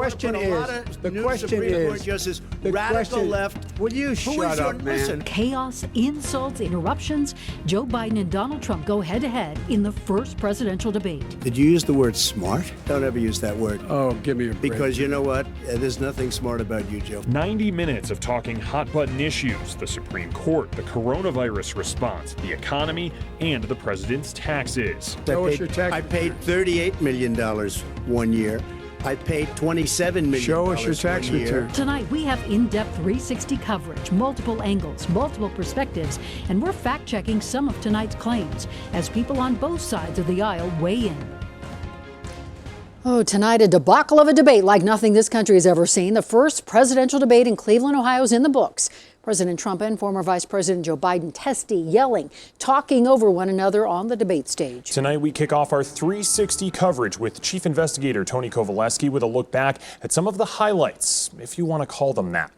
question is, the question is, Justice, the radical question, left. will you shut up, man? Listen. Chaos, insults, interruptions. Joe Biden and Donald Trump go head-to-head in the first presidential debate. Did you use the word smart? Don't ever use that word. Oh, give me a break. Because you know what? There's nothing smart about you, Joe. 90 minutes of talking hot-button issues, the Supreme Court, the coronavirus response, the economy, and the president's taxes. I paid $38 million one year. I paid $27 million. Show us your tax return. Tonight, we have in-depth 360 coverage, multiple angles, multiple perspectives, and we're fact-checking some of tonight's claims as people on both sides of the aisle weigh in. Oh, tonight, a debacle of a debate like nothing this country has ever seen. The first presidential debate in Cleveland, Ohio is in the books. President Trump and former Vice President Joe Biden testy, yelling, talking over one another on the debate stage. Tonight, we kick off our 360 coverage with Chief Investigator Tony Kovaleski with a look back at some of the highlights, if you want to call them that.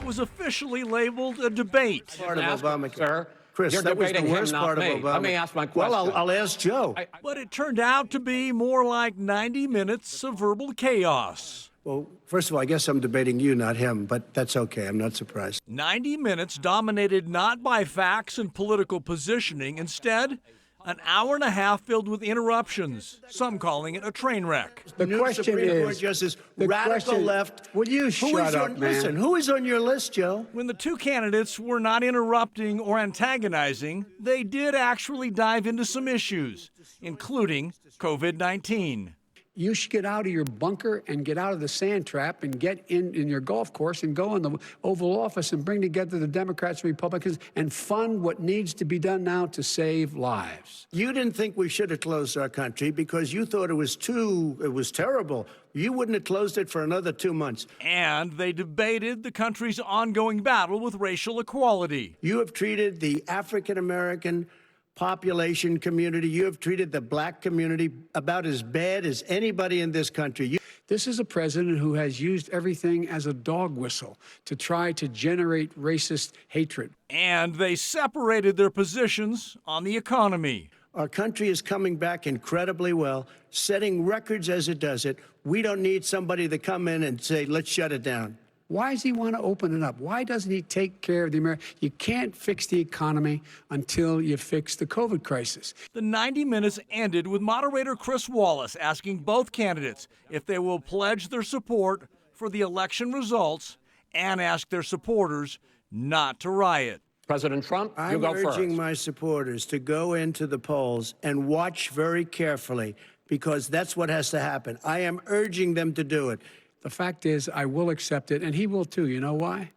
It was officially labeled a debate. Part of Obamacare. Sir. Chris, You're that was the debating him, worst not part me. of Obama. Let me ask my question. Well, I'll ask Joe. But it turned out to be more like 90 minutes of verbal chaos. Well, first of all, I guess I'm debating you, not him, but that's okay. I'm not surprised. 90 minutes dominated not by facts and political positioning. Instead, an hour and a half filled with interruptions, some calling it a train wreck. The New question Supreme Court is, Justice, the radical question, left. will you shut up, man? Listen, who is on your list, Joe? When the two candidates were not interrupting or antagonizing, they did actually dive into some issues, including COVID-19. You should get out of your bunker and get out of the sand trap and get in your golf course and go in the Oval Office and bring together the Democrats and Republicans and fund what needs to be done now to save lives. You didn't think we should have closed our country because you thought it was terrible. You wouldn't have closed it for another 2 months. And they debated the country's ongoing battle with racial equality. You have treated the African-American population community, you have treated the black community about as bad as anybody in this country. This is a president who has used everything as a dog whistle to try to generate racist hatred. And they separated their positions on the economy. Our country is coming back incredibly well, setting records as it does it. We don't need somebody to come in and say, let's shut it down. Why does he want to open it up? Why doesn't he take care of the American? You can't fix the economy until you fix the COVID crisis. The 90 minutes ended with moderator Chris Wallace asking both candidates if they will pledge their support for the election results and ask their supporters not to riot. President Trump, you go first. I'm urging my supporters to go into the polls and watch very carefully because that's what has to happen. I am urging them to do it. The fact is, I will accept it, and he will too. You know why?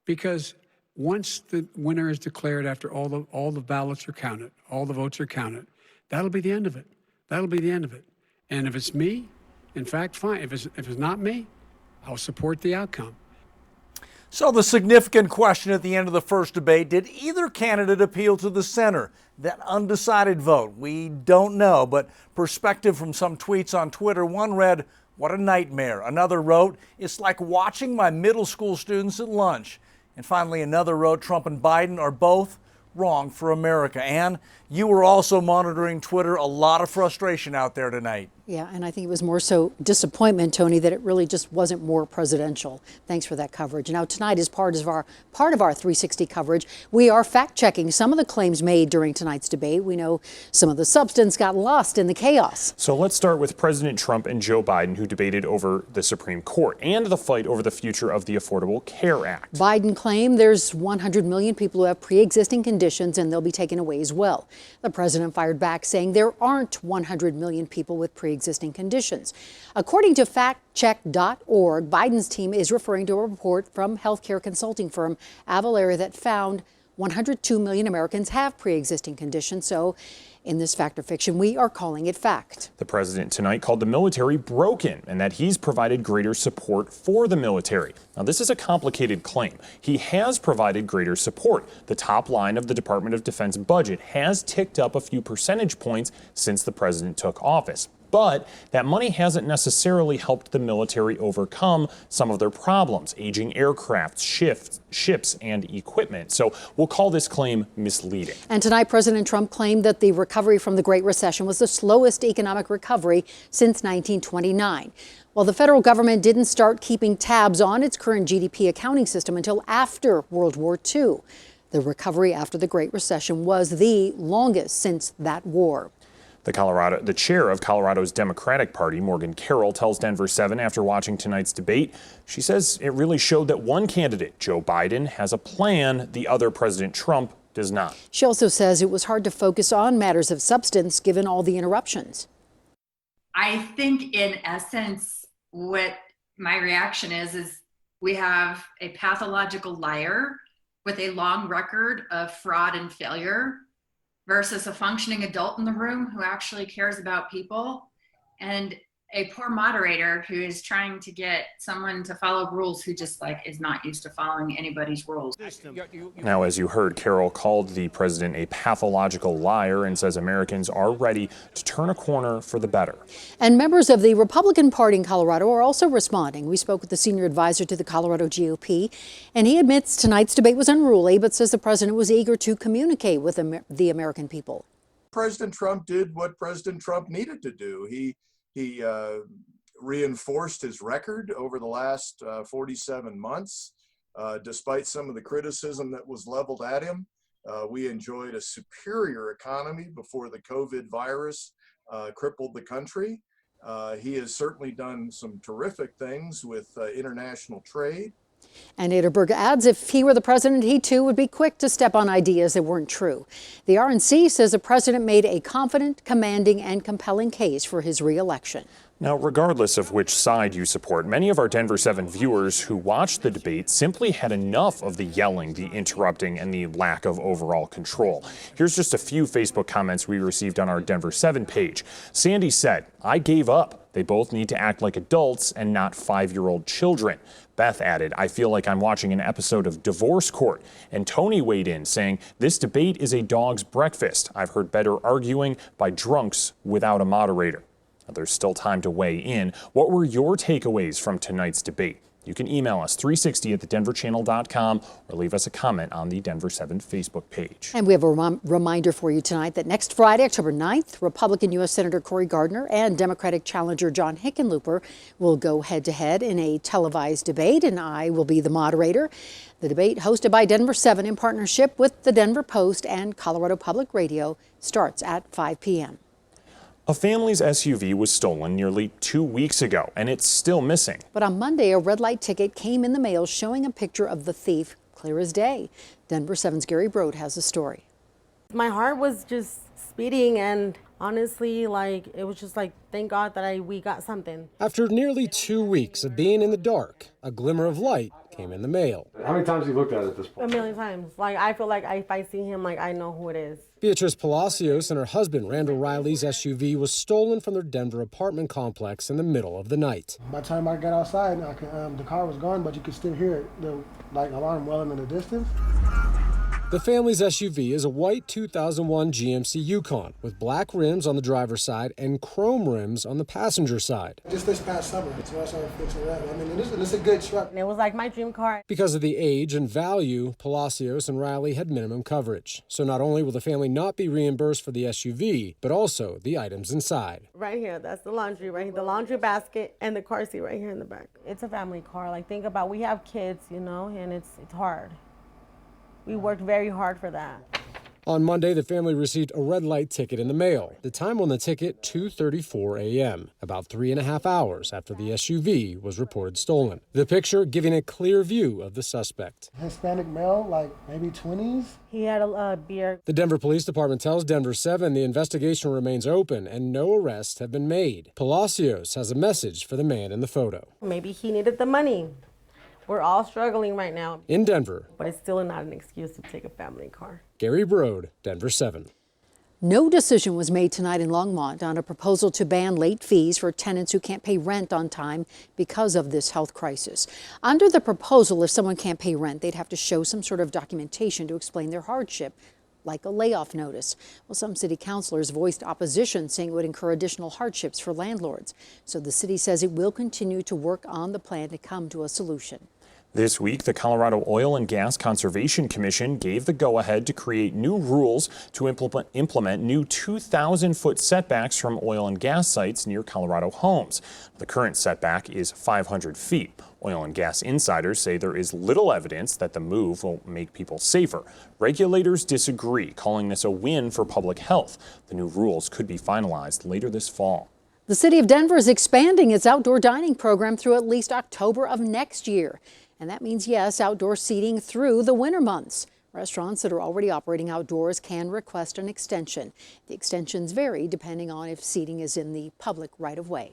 Because once the winner is declared, after all the ballots are counted, all the votes are counted, that'll be the end of it. That'll be the end of it. And if it's me, in fact, fine. If it's not me, I'll support the outcome. So the significant question at the end of the first debate, did either candidate appeal to the center? That undecided vote, we don't know, but perspective from some tweets on Twitter, one read, "What a nightmare." Another wrote, "It's like watching my middle school students at lunch." And finally, another wrote, "Trump and Biden are both wrong for America." And you were also monitoring Twitter. A lot of frustration out there tonight. Yeah, and I think it was more so disappointment, Tony, that it really just wasn't more presidential. Thanks for that coverage. Now, tonight is part of our 360 coverage. We are fact-checking some of the claims made during tonight's debate. We know some of the substance got lost in the chaos. So let's start with President Trump and Joe Biden, who debated over the Supreme Court and the fight over the future of the Affordable Care Act. Biden claimed there's 100 million people who have pre-existing conditions and they'll be taken away as well. The president fired back, saying there aren't 100 million people with pre-existing conditions. According to factcheck.org, Biden's team is referring to a report from healthcare consulting firm Avalara that found 102 million Americans have pre-existing conditions. So in this fact or fiction, we are calling it fact. The president tonight called the military broken and that he's provided greater support for the military. Now, this is a complicated claim. He has provided greater support. The top line of the Department of Defense budget has ticked up a few percentage points since the president took office. But that money hasn't necessarily helped the military overcome some of their problems, aging aircraft, ships, and equipment. So we'll call this claim misleading. And tonight, President Trump claimed that the recovery from the Great Recession was the slowest economic recovery since 1929. Well, the federal government didn't start keeping tabs on its current GDP accounting system until after World War II. The recovery after the Great Recession was the longest since that war. The chair of Colorado's Democratic Party, Morgan Carroll, tells Denver7 after watching tonight's debate, she says it really showed that one candidate, Joe Biden, has a plan the other, President Trump, does not. She also says it was hard to focus on matters of substance given all the interruptions. I think in essence, what my reaction is we have a pathological liar with a long record of fraud and failure versus a functioning adult in the room who actually cares about people, and a poor moderator who is trying to get someone to follow rules who just is not used to following anybody's rules. Now, as you heard, Carroll called the president a pathological liar and says Americans are ready to turn a corner for the better. And members of the Republican Party in Colorado are also responding. We spoke with the senior advisor to the Colorado GOP, and he admits tonight's debate was unruly, but says the president was eager to communicate with the American people. President Trump did what President Trump needed to do. He reinforced his record over the last 47 months. Despite some of the criticism that was leveled at him, we enjoyed a superior economy before the COVID virus crippled the country. He has certainly done some terrific things with international trade. And Aderberg adds if he were the president, he too would be quick to step on ideas that weren't true. The RNC says the president made a confident, commanding, and compelling case for his re-election. Now, regardless of which side you support, many of our Denver7 viewers who watched the debate simply had enough of the yelling, the interrupting, and the lack of overall control. Here's just a few Facebook comments we received on our Denver7 page. Sandy said, "I gave up. They both need to act like adults and not 5-year-old children." Beth added, "I feel like I'm watching an episode of Divorce Court." And Tony weighed in saying, "This debate is a dog's breakfast. I've heard better arguing by drunks without a moderator." Now, there's still time to weigh in. What were your takeaways from tonight's debate? You can email us 360@thedenverchannel.com or leave us a comment on the Denver7 Facebook page. And we have a reminder for you tonight that next Friday, October 9th, Republican U.S. Senator Cory Gardner and Democratic challenger John Hickenlooper will go head-to-head in a televised debate, and I will be the moderator. The debate, hosted by Denver7 in partnership with the Denver Post and Colorado Public Radio, starts at 5 p.m. A family's SUV was stolen nearly 2 weeks ago, and it's still missing. But on Monday, a red light ticket came in the mail showing a picture of the thief, clear as day. Denver7's Gary Brode has the story. My heart was just speeding, and honestly, it was just thank God that we got something. After nearly 2 weeks of being in the dark, a glimmer of light came in the mail. How many times have you looked at it at this point? 1,000,000 times. I feel like if I see him, I know who it is. Beatrice Palacios and her husband, Randall Riley's SUV, was stolen from their Denver apartment complex in the middle of the night. By the time I got outside, the car was gone, but you could still hear it, the alarm welling in the distance. The family's SUV is a white 2001 GMC Yukon with black rims on the driver's side and chrome rims on the passenger side. Just this past summer, so I started fixing it up. It's a good truck. And it was my dream car. Because of the age and value, Palacios and Riley had minimum coverage. So not only will the family not be reimbursed for the SUV, but also the items inside. Right here, that's the laundry right here, the laundry basket and the car seat right here in the back. It's a family car. Think about, we have kids, and it's hard. We worked very hard for that. On Monday, the family received a red light ticket in the mail. The time on the ticket, 2:34 a.m., about 3.5 hours after the SUV was reported stolen. The picture giving a clear view of the suspect. Hispanic male, maybe 20s. He had a beard. The Denver Police Department tells Denver7 the investigation remains open and no arrests have been made. Palacios has a message for the man in the photo. Maybe he needed the money. We're all struggling right now. In Denver. But it's still not an excuse to take a family car. Gary Brode, Denver7. No decision was made tonight in Longmont on a proposal to ban late fees for tenants who can't pay rent on time because of this health crisis. Under the proposal, if someone can't pay rent, they'd have to show some sort of documentation to explain their hardship. like a layoff notice. Well, some city councilors voiced opposition, saying it would incur additional hardships for landlords. So the city says it will continue to work on the plan to come to a solution. This week, the Colorado Oil and Gas Conservation Commission gave the go-ahead to create new rules to implement new 2,000-foot setbacks from oil and gas sites near Colorado homes. The current setback is 500 feet. Oil and gas insiders say there is little evidence that the move will make people safer. Regulators disagree, calling this a win for public health. The new rules could be finalized later this fall. The city of Denver is expanding its outdoor dining program through at least October of next year. And that means, yes, outdoor seating through the winter months. Restaurants that are already operating outdoors can request an extension. The extensions vary depending on if seating is in the public right of way.